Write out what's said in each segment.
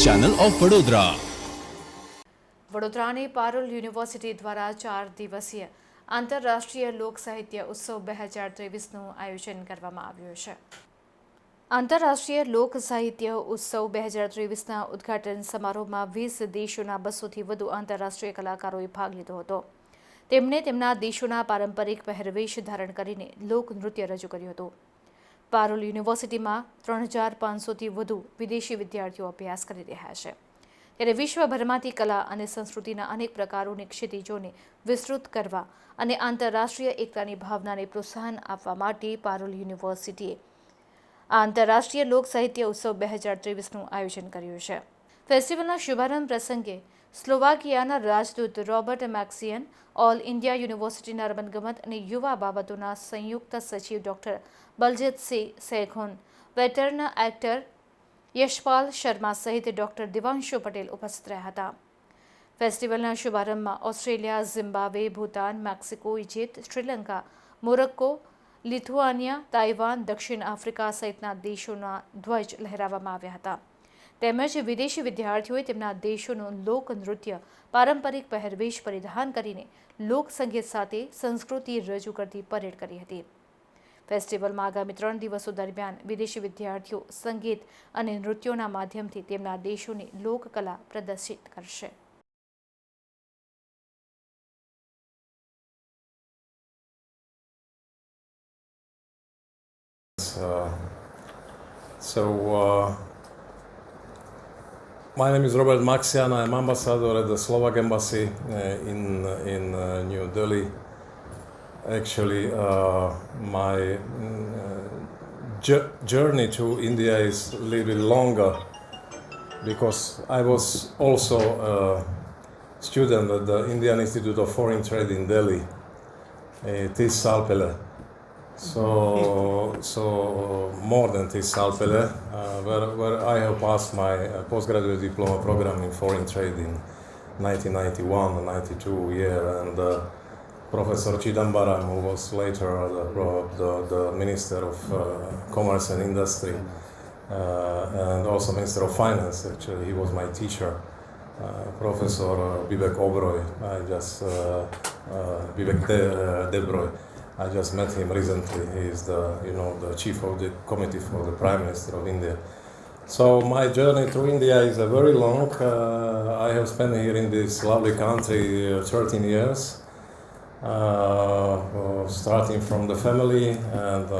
Channel of Vadodara. વડોદરાની Parul university દ્વારા 4 દિવસીય આંતરરાષ્ટ્રીય લોક સાહિત્ય ઉત્સવ 2023નું આયોજન કરવામાં આવ્યું છે. આંતરરાષ્ટ્રીય લોક સાહિત્ય ઉત્સવ 2023ના ઉદ્ઘાટન સમારોહમાં 20 દેશોના 200થી વધુ આંતરરાષ્ટ્રીય કલાકારોએ ભાગ લીધો હતો. તેમણે તેમના દેશોના પારંપરિક પહેરવેશ ધારણ કરીને લોકનૃત્ય રજૂ કર્યું હતું. પારુલ યુનિવર્સિટીમાં 3500થી વધુ વિદેશી વિદ્યાર્થીઓ અભ્યાસ કરી રહ્યા છે. ત્યારે વિશ્વભરમાંથી કલા અને સંસ્કૃતિના અનેક પ્રકારોની ક્ષિતિજોને વિસ્તૃત કરવા અને આંતરરાષ્ટ્રીય એકતાની ભાવનાને પ્રોત્સાહન આપવા માટે પારુલ યુનિવર્સિટીએ આંતરરાષ્ટ્રીય લોક સાહિત્ય ઉત્સવ 2023નું આયોજન કર્યું છે. ફેસ્ટિવલના શુભારંભ પ્રસંગે સ્લોવાકિયાના રાજદૂત રોબર્ટ મેક્સિયન, ઓલ ઇન્ડિયા યુનિવર્સિટીના રમતગમત અને યુવા બાબતોના સંયુક્ત સચિવ doctor Baljeetsingh Sekhon, veteran actor Yashpal Sharma સહિત ડોક્ટર દિવાંશુ પટેલ ઉપસ્થિત રહ્યા હતા. ફેસ્ટિવલના શુભારંભમાં Australia, Zimbabwe, Bhutan, Mexico, Egypt, Sri Lanka, Morocco, Lithuania, Taiwan, દક્ષિણ આફ્રિકા સહિતના દેશોના ધ્વજ લહેરાવવામાં આવ્યા હતા. તેમજ વિદેશી વિદ્યાર્થીઓએ તેમના દેશોનું લોકનૃત્ય, પારંપરિક પહેરવેશ પરિધાન કરીને લોકસંગીત સાથે સંસ્કૃતિ રજૂ કરતી પરેડ કરી હતી. ફેસ્ટિવલમાં આગામી 3 દિવસો દરમિયાન વિદેશી વિદ્યાર્થીઓ સંગીત અને નૃત્યોના માધ્યમથી તેમના દેશોની લોકકલા પ્રદર્શિત કરશે. My name is Robert Maxian. I'm ambassador at the Slovak embassy in New Delhi. Actually, my journey to India is a little bit longer because I was also a student at the Indian Institute of Foreign Trade in Delhi, 30 साल पहले. So more than 30 साल पहले, where I have passed my postgraduate diploma program in foreign trade in 1991 and 92 year, and Professor Chidambaram, who was later the Minister of Commerce and Industry, and also Minister of Finance. Actually, he was my teacher. Professor Vivek Oberoi, Vivek Debroy. I just met him recently. He is the chief of the committee for the Prime Minister of India. So my journey through India is a very long. I have spent here in this lovely country 13 years, starting from the family and.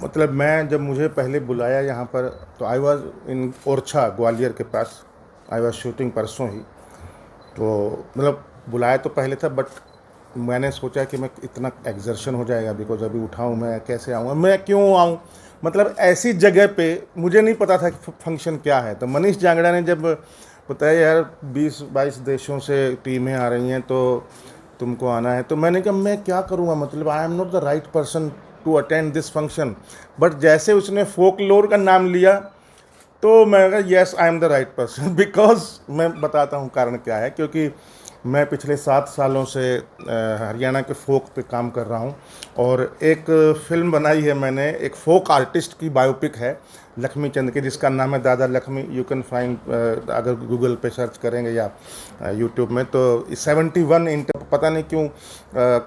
मतलब मैं जब मुझे पहले बुलाया यहाँ पर तो I was in Orchha, Gwalior के पास. आई वॉज शूटिंग परसों ही. तो मतलब बुलाया तो पहले था, बट मैंने सोचा कि मैं इतना एग्जर्शन हो जाएगा, बिकॉज अभी उठाऊँ मैं, कैसे आऊँगा, मैं क्यों आऊँ. मतलब ऐसी जगह पे मुझे नहीं पता था कि फंक्शन क्या है. तो मनीष जांगड़ा ने जब बताया यार 20-22 देशों से टीमें आ रही हैं तो तुमको आना है, तो मैंने कहा मैं क्या करूँगा, मतलब I am not the right person to attend this function. But जैसे उसने फोकलोर का नाम लिया तो मैं कहा yes I am the right person. Because मैं बताता हूँ कारण क्या है. क्योंकि मैं पिछले 7 सालों से हरियाणा के फोक पे काम कर रहा हूँ, और एक फ़िल्म बनाई है मैंने, एक फोक आर्टिस्ट की बायोपिक है लक्ष्मी चंद की, जिसका नाम है दादा लक्ष्मी. यू कैन फाइंड, अगर गूगल पे सर्च करेंगे या यूट्यूब में, तो 71 पता नहीं क्यों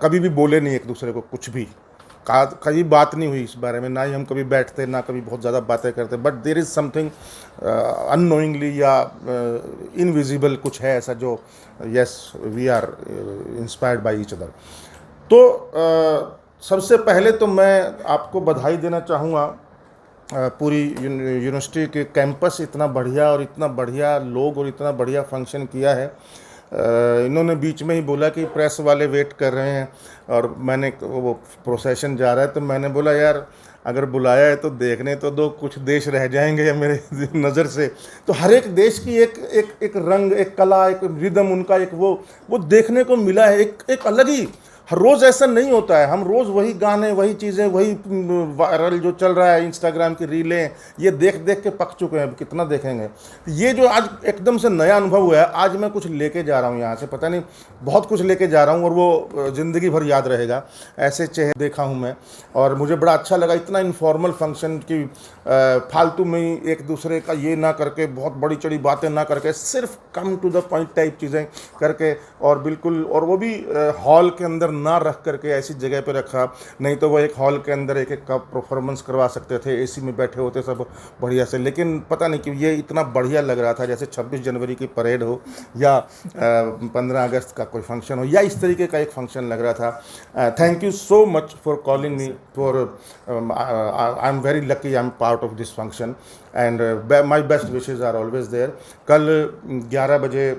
कभी भी बोले नहीं एक दूसरे को कुछ भी, कभी बात नहीं हुई इस बारे में, ना ही हम कभी बैठते, ना कभी बहुत ज़्यादा बातें करते. But there is something unknowingly या इनविजिबल कुछ है ऐसा जो yes we are inspired by each other. तो सबसे पहले तो मैं आपको बधाई देना चाहूँगा. पूरी यूनिवर्सिटी के कैंपस इतना बढ़िया, और इतना बढ़िया लोग, और इतना बढ़िया फंक्शन किया है. इन्होंने बीच में ही बोला कि प्रेस वाले वेट कर रहे हैं, और मैंने वो प्रोसेशन जा रहा है, तो मैंने बोला यार अगर बुलाया है तो देखने तो दो, कुछ देश रह जाएंगे या मेरे नज़र से. तो हर एक देश की एक रंग, एक कला, एक रिदम, उनका एक वो देखने को मिला है. एक अलग ही हर रोज़ ऐसा नहीं होता है, हम रोज़ वही गाने, वही चीज़ें, वही वायरल जो चल रहा है, इंस्टाग्राम की रीलें, ये देख देख के पक चुके हैं, कितना देखेंगे। ये जो आज एकदम से नया अनुभव हुआ है, आज मैं कुछ लेके जा रहा हूँ यहाँ से, पता नहीं बहुत कुछ लेके जा रहा हूँ, और वो ज़िंदगी भर याद रहेगा। ऐसे चेहरे देखा हूँ मैं, और मुझे बड़ा अच्छा लगा। इतना इनफॉर्मल फंक्शन की फालतू में ही एक दूसरे का ये ना करके, बहुत बड़ी चढ़ी बातें ना करके, सिर्फ come to the point type चीज़ें करके, और बिल्कुल, और वो भी हॉल के अंदर ना रख करके ऐसी जगह पे रखा। नहीं तो वो एक हॉल के अंदर एक एक का परफॉर्मेंस करवा सकते थे, एसी में बैठे होते सब बढ़िया से, लेकिन पता नहीं क्यों ये इतना बढ़िया लग रहा था, जैसे 26 जनवरी की परेड हो या 15 अगस्त का कोई फंक्शन हो, या इस तरीके का एक फंक्शन लग रहा था। Thank you so much for calling me for, I am very lucky, I am part of this function, and my best wishes are always there. कल 11 बजे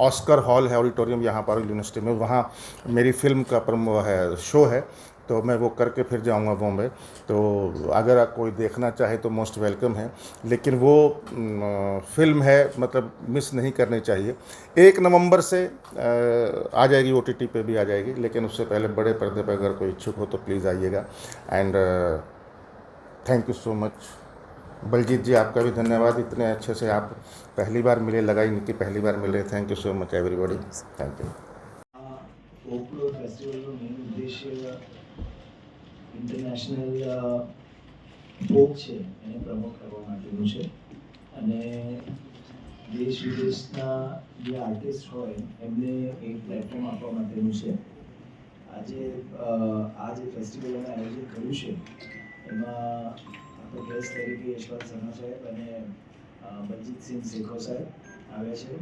ऑस्कर हॉल है, ऑडिटोरियम यहाँ पर यूनिवर्सिटी में, वहाँ मेरी फिल्म का है शो है, तो मैं वो करके फिर जाऊंगा बॉम्बे। तो अगर कोई देखना चाहे तो मोस्ट वेलकम है, लेकिन वो फिल्म है, मतलब मिस नहीं करनी चाहिए। 1 नवंबर से आ जाएगी, OTT पे भी आ जाएगी, लेकिन उससे पहले बड़े पर्दे पर अगर कोई इच्छुक हो तो प्लीज़ आइएगा। And thank you so much. Baljeet ji, आपका भी धन्यवाद, इतने अच्छे से आप पहली बार मिले, लगा ही नहीं कि पहली बार मिले। Thank you so much everybody, thank you. Folklore ફેસ્ટિવલનો મેઇન ઉદ્દેશ્ય ઇન્ટરનેશનલ ફોક છે એને પ્રમોટ કરવા માટેનું છે, અને દેશ વિદેશના જે આર્ટિસ્ટ હોય એમને એક પ્લેટફોર્મ આપવા માટેનું છે। આજે આ જે ફેસ્ટિવલ અમે આયોજન કર્યું છે એમાં આપણે ગેસ્ટ તરીકે યશવંત સના સાહેબ અને બલજીત સિંહ શેખો સાહેબ આવ્યા છે।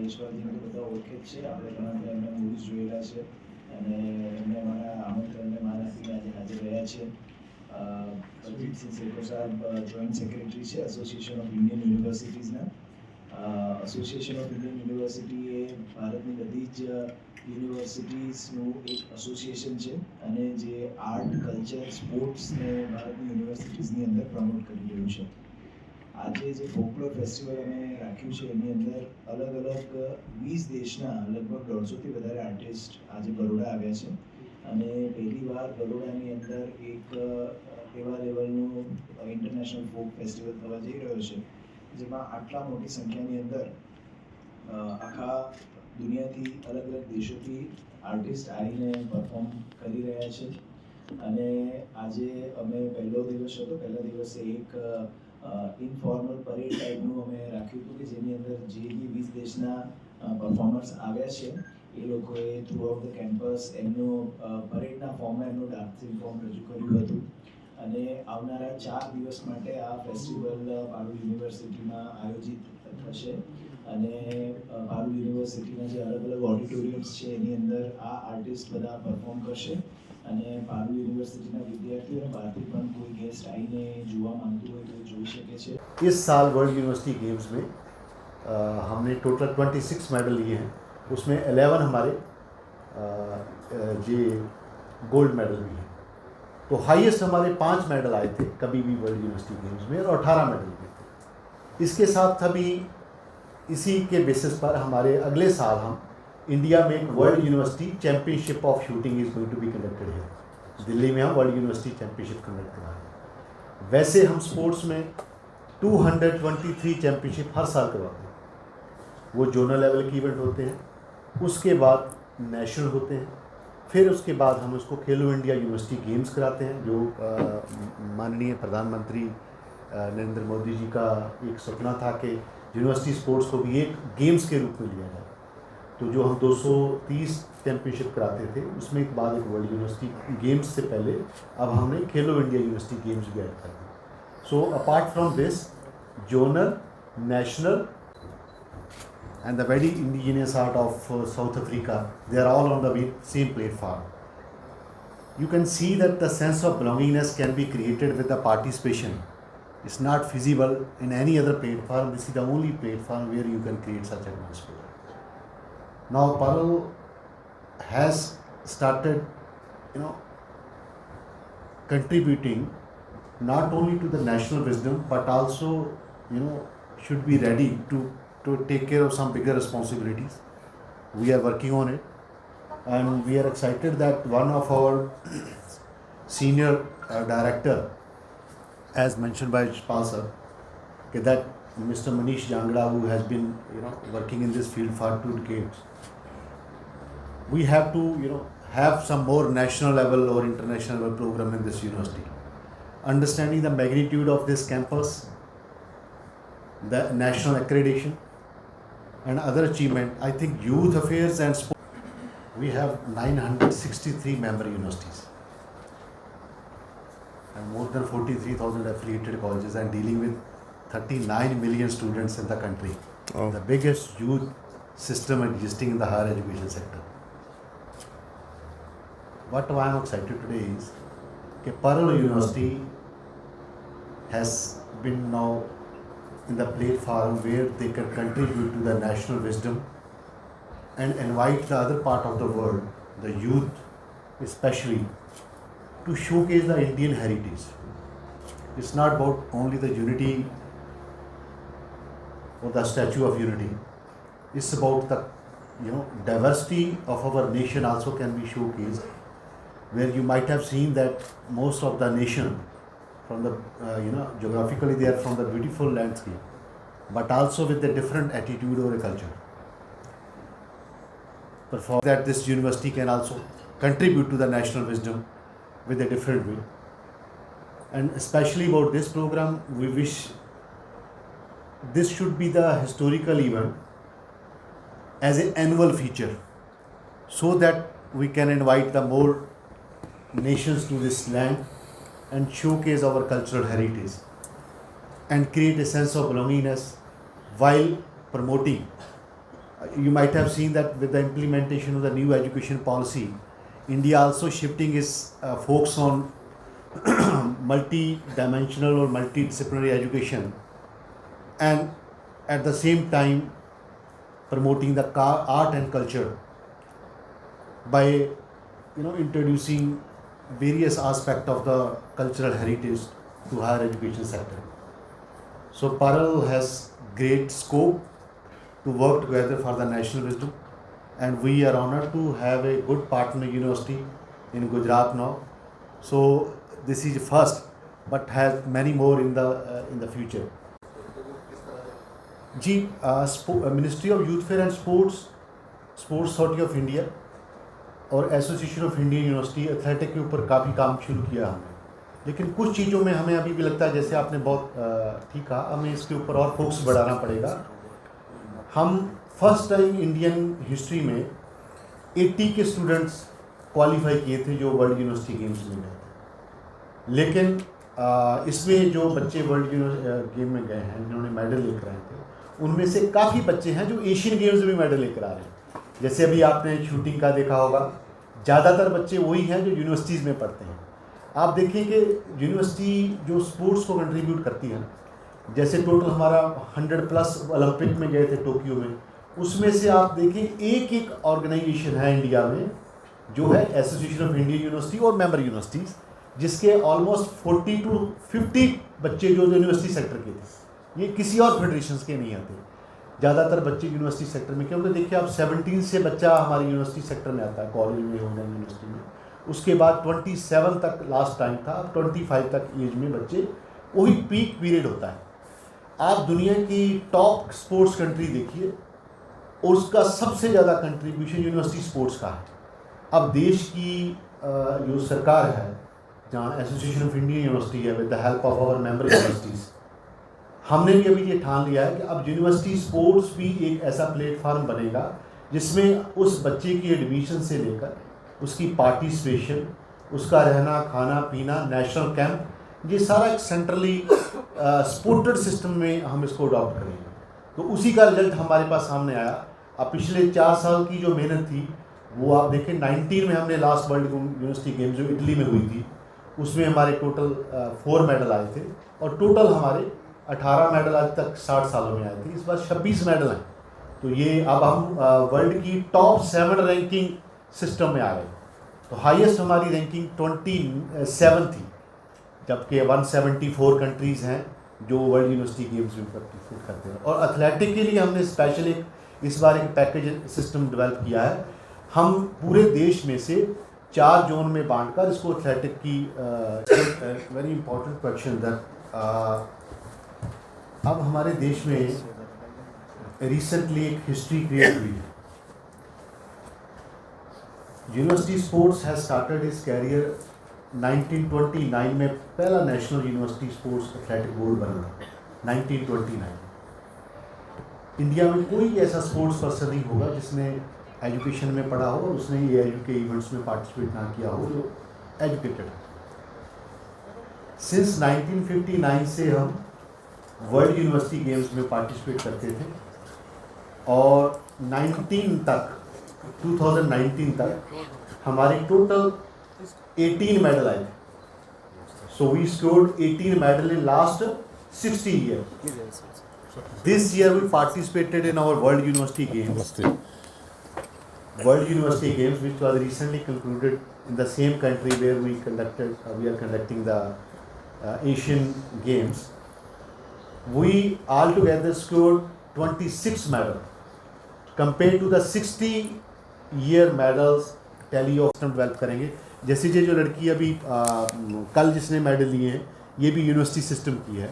યશવંતજીને તો બધા ઓળખે જ છે, આપણે ઘણા બધા એમના મૂવીઝ જોયેલા છે, અને એમને અમારા આમંત્રણને માન આપીને આજે હાજર રહ્યા છે। બલજીત સિંહ શેખો સાહેબ જોઈન્ટ સેક્રેટરી છે એસોસિએશન ઓફ ઇન્ડિયન યુનિવર્સિટીઝના। એસોસિએશન ઓફ ઇન્ડિયન યુનિવર્સિટી એ ભારતની બધી જ યુનિવર્સિટીઝનું એક એસોસિએશન છે, અને જે આર્ટ, કલ્ચર, સ્પોર્ટ્સને ભારતની યુનિવર્સિટીઝની અંદર પ્રમોટ કરી રહ્યું છે। આજે જે ફોકલોર ફેસ્ટિવલ અમે રાખ્યું છે એની અંદર અલગ અલગ 20 દેશના લગભગ 150થી વધારે આર્ટિસ્ટ આજે બરોડા આવ્યા છે, અને પહેલી વાર બરોડાની અંદર એક એવા લેવલનું ઇન્ટરનેશનલ ફોક ફેસ્ટિવલ થવા જઈ રહ્યો છે જેમાં આટલા મોટી સંખ્યાની અંદર આખા દુનિયાથી અલગ અલગ દેશોથી આર્ટિસ્ટ આવીને પરફોર્મ કરી રહ્યા છે। અને આજે અમે પહેલો દિવસ હતો, પહેલા દિવસે એક ઇનફોર્મલ પરેડ ટાઈપનું અમે રાખ્યું હતું કે જેની અંદર જે બી 20 દેશના પરફોર્મર્સ આવ્યા છે એ લોકોએ થ્રુ આઉટ ધ કેમ્પસ એમનું પરેડના ફોર્મમાં એમનું ડાન્સિંગ ફોર્મ રજૂ કર્યું હતું। અને આવનારા 4 દિવસ માટે આ ફેસ્ટિવલ પારુલ યુનિવર્સિટીમાં આયોજિત થશે, અને પારુલ યુનિવર્સિટીના જે અલગ અલગ ઓડિટોરિયમ્સ છે એની અંદર આ આર્ટિસ્ટ બધા પરફોર્મ કરશે, અને પારુલ યુનિવર્સિટીના વિદ્યાર્થીઓ અને બહારથી પણ કોઈ ગેસ્ટ આવીને જોવા માંગતું હોય તો જોઈ શકે છે। इस साल वर्ल्ड यूनिवर्सिटी गेम्स में हमने टोटल 26 मेडल लिए हैं, उसमें 11 हमारे ये गोल्ड मेडल भी हैं। तो हाईएस्ट हमारे 5 मेडल आए थे कभी भी वर्ल्ड यूनिवर्सिटी गेम्स में, और 18 मेडल भी थे। इसके साथ अभी इसी के बेसिस पर हमारे अगले साल हम इंडिया में एक world university championship of shooting is going to be conducted है। दिल्ली में हम वर्ल्ड यूनिवर्सिटी चैम्पियनशिप कंडक्ट करा रहे हैं। वैसे हम स्पोर्ट्स में 223 चैम्पियनशिप हर साल करवाते हैं, वो जोनल लेवल के इवेंट होते हैं, उसके बाद नेशनल होते हैं, फिर उसके बाद हम उसको खेलो इंडिया यूनिवर्सिटी गेम्स कराते हैं, जो माननीय प्रधानमंत्री नरेंद्र मोदी जी का एक सपना था कि यूनिवर्सिटी स्पोर्ट्स को भी एक गेम्स के रूप में लिया जाए। तो जो हम 230 चैम्पियनशिप कराते थे उसमें एक बाद एक वर्ल्ड यूनिवर्सिटी गेम्स से पहले अब हमने खेलो इंडिया यूनिवर्सिटी गेम्स भी ऐड कर दिए। So apart from this zonal, national and the very indigenous art of South Africa, they are all on the same platform. You can see that the sense of belongingness can be created with the participation. It's not feasible in any other platform. This is the only platform where you can create such atmosphere. Now Parul has started, contributing not only to the national wisdom but also, should be ready to take care of some bigger responsibilities. We are working on it. and we are excited that one of our senior director, as mentioned by Shpal sir, that Mr. Manish Jangda, who has been working in this field for 2 decades, we have to have some more national level or international level program in this university. Understanding the magnitude of this campus, the national accreditation and other achievement, I think youth affairs and sport, we have 963 member universities and more than 43,000 affiliated colleges and dealing with 39 million students in the country. Oh. The biggest youth system existing in the higher education sector. What I am excited today is that Parallel University has been now in the platform where they can contribute to the national wisdom and invite the other part of the world, the youth especially, to showcase the Indian heritage. It's not about only the unity or the Statue of Unity. It's about the diversity of our nation also can be showcased, where you might have seen that most of the nation from the geographically they are from the beautiful landscape, but also with a different attitude or a culture. But for that, this university can also contribute to the national wisdom with a different way. And especially about this program, we wish this should be the historical event as an annual feature, so that we can invite the more nations to this land and showcase our cultural heritage and create a sense of belongingness while promoting. You might have seen that with the implementation of the new education policy, India also shifting its focus on multi-dimensional or multidisciplinary education, and at the same time promoting the art and culture by introducing various aspects of the cultural heritage to higher education sector. So Parallel has great scope to work together for the national wisdom, and we are honored to have a good partner university in Gujarat now. So this is first, but has many more in the future. जी, ministry of youth fair and sports authority of India और association of Indian university athletic के ऊपर काफ़ी काम शुरू किया हमने, लेकिन कुछ चीज़ों में हमें अभी भी लगता है, जैसे आपने बहुत ठीक कहा, हमें इसके ऊपर और फोकस बढ़ाना पड़ेगा. हम फर्स्ट टाइम इंडियन हिस्ट्री में 80 के स्टूडेंट्स क्वालिफाई किए थे जो वर्ल्ड यूनिवर्सिटी गेम्स में गए थे, लेकिन इसमें जो बच्चे वर्ल्ड गेम में गए हैं जिन्होंने मेडल लेकर आए थे, उनमें से काफ़ी बच्चे हैं जो एशियन गेम्स में मेडल लेकर आ रहे हैं. जैसे अभी आपने शूटिंग का देखा होगा, ज़्यादातर बच्चे वही हैं जो यूनिवर्सिटीज़ में पढ़ते हैं. आप देखें कि यूनिवर्सिटी जो स्पोर्ट्स को कंट्रीब्यूट करती है, जैसे टोटल हमारा 100+ ओलंपिक में गए थे टोक्यो में, उसमें से आप देखें एक ऑर्गेनाइजेशन है इंडिया में जो है एसोसिएशन ऑफ इंडियन यूनिवर्सिटी और मेंबर यूनिवर्सिटीज़, जिसके ऑलमोस्ट 40 to 50 बच्चे जो यूनिवर्सिटी सेक्टर के थे. ये किसी और फेडरेशंस के नहीं आते, ज़्यादातर बच्चे यूनिवर्सिटी सेक्टर में, क्योंकि देखिए आप 17 से बच्चा हमारी यूनिवर्सिटी सेक्टर में आता है, कॉलेज में हो गया यूनिवर्सिटी में, उसके बाद 27 तक लास्ट टाइम था, 25 तक एज में बच्चे, वही पीक पीरियड होता है. आप दुनिया की टॉप स्पोर्ट्स कंट्री देखिए, उसका सबसे ज़्यादा कंट्रीब्यूशन यूनिवर्सिटी स्पोर्ट्स का है. अब देश की जो सरकार है, जहाँ एसोसिएशन ऑफ इंडियन यूनिवर्सिटी है, with the help of our member universities, हमने भी अभी ये ठान लिया है कि अब यूनिवर्सिटी स्पोर्ट्स भी एक ऐसा प्लेटफार्म बनेगा जिसमें उस बच्चे की एडमिशन से लेकर उसकी पार्टिसिपेशन, उसका रहना खाना पीना, नेशनल कैंप, ये सारा एक सेंट्रली सपोर्टेड सिस्टम में हम इसको अडॉप्ट करेंगे. तो उसी का रिजल्ट हमारे पास सामने आया. अब पिछले 4 साल की जो मेहनत थी वो आप देखें, 19 में हमने लास्ट वर्ल्ड यूनिवर्सिटी गेम्स जो इटली में हुई थी, उसमें हमारे टोटल 4 मेडल आए थे, और टोटल हमारे 18 मेडल आज तक 60 सालों में आए थे. इस बार 26 मेडल हैं. तो ये अब हम वर्ल्ड की टॉप 7 रैंकिंग सिस्टम में आ गए. तो हाईएस्ट हमारी रैंकिंग 27 थी, जबकि 174 कंट्रीज़ हैं जो वर्ल्ड यूनिवर्सिटी गेम्स में पार्टिसिपेट करते हैं. और एथलेटिक के लिए हमने स्पेशल इस बार एक पैकेज सिस्टम डेवलप किया है. हम पूरे देश में से 4 जोन में बांटकर इसको एथलेटिक की वेरी इंपॉर्टेंट क्वेश्चन दैट अब हमारे देश में रिसेंटली एक हिस्ट्री क्रिएट हुई है। University sports has started his career 1929 में पहला national university sports athletic board बना 1929। इंडिया में कोई ऐसा स्पोर्ट्स पर्सन नहीं होगा जिसने एजुकेशन में पढ़ा हो और उसने ये के इवेंट्स में पार्टिसिपेट ना किया हो जो एजुकेटेड है। सिंस 1959 से हम वर्ल्ड यूनिवर्सिटी गेम्स में पार्टिसिपेट करते थे और 2019 तक हमारे टोटल 18 मेडल आए थे। So we scored 18 medal in last 60 year. This year we participated in our World University Games. World University Games, which was recently concluded in the same country where we are conducting the Asian Games. We altogether scored 26 medals compared to the 60-year medals tally of develop करेंगे। जैसे ये जो लड़की अभी कल जिसने medal लिए हैं ये भी यूनिवर्सिटी सिस्टम की है।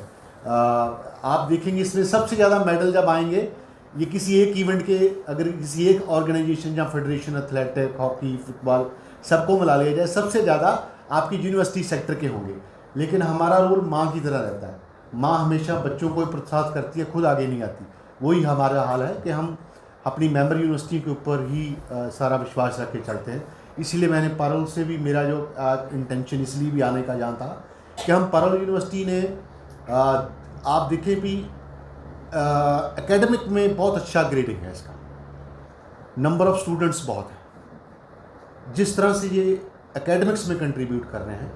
आप देखेंगे इसमें सबसे ज़्यादा मेडल जब आएंगे ये किसी एक इवेंट के, अगर किसी एक ऑर्गेनाइजेशन या फेडरेशन एथलेटिक हॉकी फुटबॉल सबको मिला लिया जाए सबसे ज़्यादा आपकी यूनिवर्सिटी सेक्टर के होंगे। लेकिन हमारा रोल माँ की तरह रहता है। माँ हमेशा बच्चों को प्रोत्साहित करती है, खुद आगे नहीं आती। वही हमारा हाल है कि हम अपनी मेंबर यूनिवर्सिटी के ऊपर ही सारा विश्वास रख के चलते हैं। इसीलिए मैंने परल से भी मेरा जो इंटेंशन इसलिए भी आने का जान था कि हम परल यूनिवर्सिटी ने आप देखें भी एकेडमिक में बहुत अच्छा ग्रेडिंग है इसका, नंबर ऑफ़ स्टूडेंट्स बहुत है। जिस तरह से ये एकेडमिक्स में कंट्रीब्यूट कर रहे हैं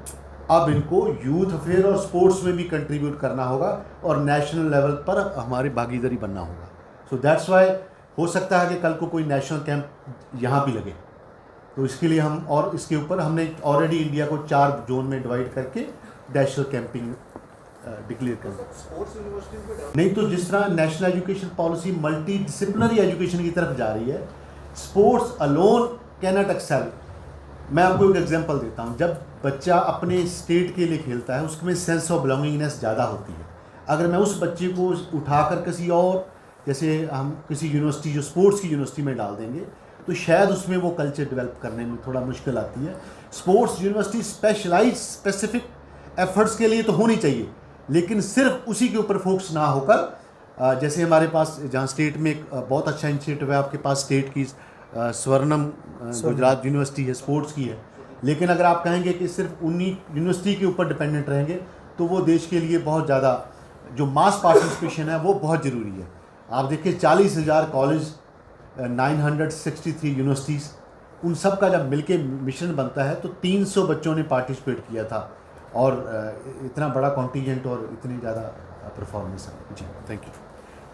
अब इनको यूथ अफेयर और स्पोर्ट्स में भी कंट्रीब्यूट करना होगा और नेशनल लेवल पर हमारी भागीदारी बनना होगा। सो दैट्स वाई हो सकता है कि कल को कोई नेशनल कैंप यहाँ भी लगे, तो इसके लिए हम और इसके ऊपर हमने ऑलरेडी इंडिया को 4 जोन में डिवाइड करके नेशनल कैंपिंग डिक्लेयर कर। नहीं तो जिस तरह national education policy multidisciplinary education की तरफ जा रही है, sports alone can not excel. मैं आपको एक एग्जांपल देता हूँ। जब बच्चा अपने स्टेट के लिए खेलता है उसमें सेंस ऑफ बिलोंगिंगनेस ज़्यादा होती है। अगर मैं उस बच्चे को उठाकर किसी और, जैसे हम किसी यूनिवर्सिटी जो स्पोर्ट्स की यूनिवर्सिटी में डाल देंगे तो शायद उसमें वो कल्चर डेवलप करने में थोड़ा मुश्किल आती है। स्पोर्ट्स यूनिवर्सिटी स्पेशलाइज एफर्ट्स के लिए तो होनी चाहिए, लेकिन सिर्फ उसी के ऊपर फोकस ना होकर जैसे हमारे पास जहाँ स्टेट में एक बहुत अच्छा इनिशिएटिव है, आपके पास स्टेट की स्वर्णम गुजरात यूनिवर्सिटी है, स्पोर्ट्स की है। लेकिन अगर आप कहेंगे कि सिर्फ उन्हीं यूनिवर्सिटी के ऊपर डिपेंडेंट रहेंगे तो वो देश के लिए बहुत ज़्यादा जो मास पार्टिसिपेशन है वो बहुत ज़रूरी है। आप देखिए 40,000 कॉलेज, 963 यूनिवर्सिटीज़, उन सब का जब मिलके मिशन बनता है तो 300 बच्चों ने पार्टिसिपेट किया था और इतना बड़ा कॉन्टीजेंट और इतनी ज़्यादा परफॉर्मेंस है। जी, थैंक यू।